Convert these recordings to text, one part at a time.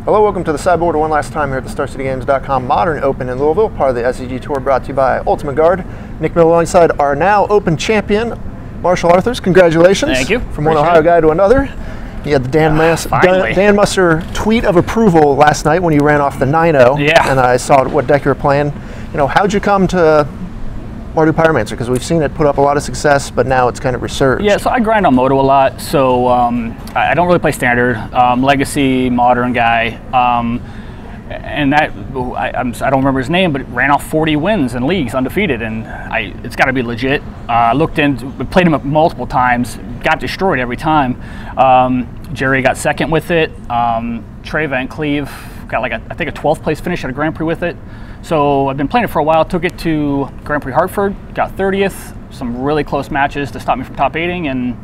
Hello, welcome to the Sideboard one last time here at the StarCityGames.com Modern Open in Louisville, part of the SCG Tour brought to you by Ultimate Guard. Nick Miller alongside our now Open champion, Marshall Arthurs. Congratulations. Thank you. From one Ohio guy to another. You had the Dan Musser tweet of approval last night when you ran off the 9-0. Yeah. And I saw what deck you were playing. You know, how'd you come to Mardu Pyromancer? Because we've seen it put up a lot of success, but now it's kind of resurged. Yeah, so I grind on Moto a lot, so I don't really play Standard. Legacy, Modern guy. And that, I don't remember his name, but ran off 40 wins in leagues, undefeated, and it's got to be legit. Looked in, played him multiple times, got destroyed every time. Jerry got second with it. Trey Van Cleve got like I think a 12th place finish at a Grand Prix with it. So I've been playing it for a while, took it to Grand Prix Hartford, got 30th, some really close matches to stop me from top 8ing, and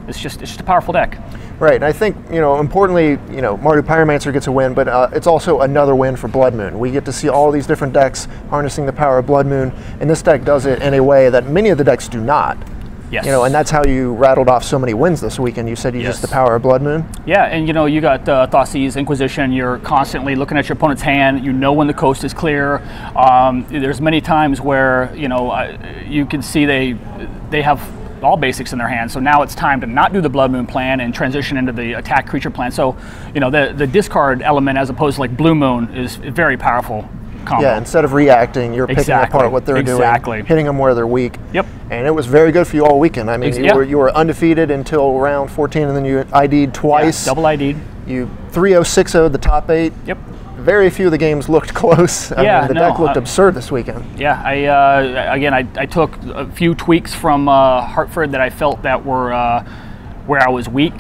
it's just a powerful deck. Right, and I think, importantly, Mardu Pyromancer gets a win, but it's also another win for Blood Moon. We get to see all these different decks harnessing the power of Blood Moon, and this deck does it in a way that many of the decks do not. Yes. And that's how you rattled off so many wins this weekend. You said you used the power of Blood Moon. Yeah, and you got Thoughtseized Inquisition. You're constantly looking at your opponent's hand. You know when the coast is clear. There's many times where you can see they have all basics in their hand. So now it's time to not do the Blood Moon plan and transition into the attack creature plan. So the discard element as opposed to like Blue Moon is very powerful. Combo. Yeah, instead of reacting, you're picking apart what they're doing, hitting them where they're weak. Yep. And it was very good for you all weekend. I mean, you were undefeated until round 14, and then you ID'd twice. Yeah, double ID'd. You 3-0, 6-0 the top 8. Yep. Very few of the games looked close. I mean, the deck looked absurd this weekend. Yeah, I took a few tweaks from Hartford that I felt that were where I was weak.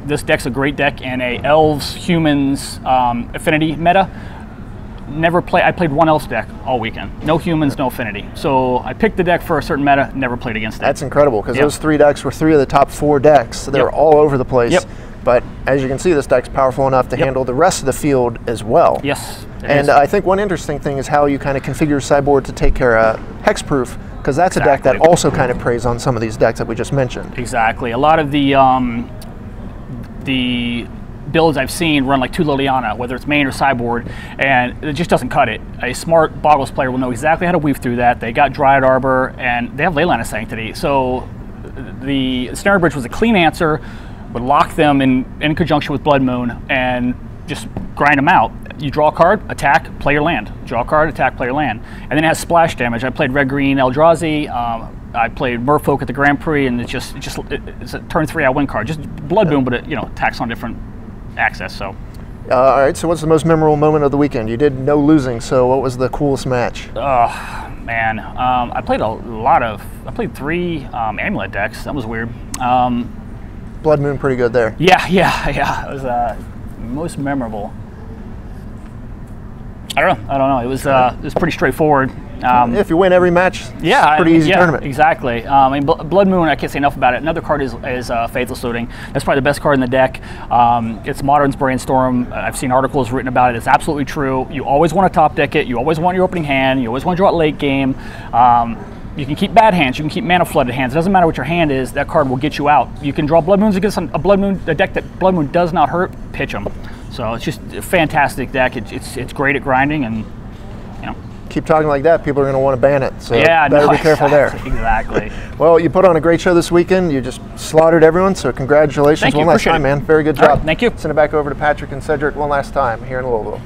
This deck's a great deck in a Elves, Humans, Affinity meta. I played one Elves deck all weekend. No humans, no affinity. So I picked the deck for a certain meta, never played against it. That's incredible, because those 3 decks were 3 of the top 4 decks. They're all over the place. Yep. But as you can see, this deck's powerful enough to handle the rest of the field as well. Yes. And I think one interesting thing is how you kind of configure your sideboard to take care of hexproof, because that's a deck that also kind of preys on some of these decks that we just mentioned. Exactly. A lot of the builds I've seen run like 2 Liliana, whether it's main or sideboard, and it just doesn't cut it. A smart Boggles player will know exactly how to weave through that. They got Dryad Arbor, and they have Leyline of Sanctity. So the Snare Bridge was a clean answer, would lock them in conjunction with Blood Moon, and just grind them out. You draw a card, attack, play your land. Draw a card, attack, play your land. And then it has splash damage. I played Red-Green Eldrazi, I played Merfolk at the Grand Prix, and it's a turn 3 I win card. Just Blood Moon, but it attacks on different access. So all right, so what's the most memorable moment of the weekend? You did no losing, so what was the coolest match? Oh man, I played 3 Amulet decks. That was weird. Blood Moon pretty good there. Yeah, it was most memorable. I don't know. It was pretty straightforward. If you win every match, it's a pretty easy tournament. Exactly. I mean, Blood Moon, I can't say enough about it. Another card is Faithless Looting. That's probably the best card in the deck. It's Modern's Brainstorm. I've seen articles written about it. It's absolutely true. You always want to top deck it. You always want your opening hand. You always want to draw it late game. You can keep bad hands. You can keep mana flooded hands. It doesn't matter what your hand is. That card will get you out. You can draw Blood Moons against a deck that Blood Moon does not hurt. Pitch them. So it's just a fantastic deck. It's great at grinding, and keep talking like that, people are going to want to ban it. So better be careful there. Exactly. Well, you put on a great show this weekend. You just slaughtered everyone. So congratulations one last time, man. Very good job. Thank you. Send it back over to Patrick and Cedric one last time here in Louisville.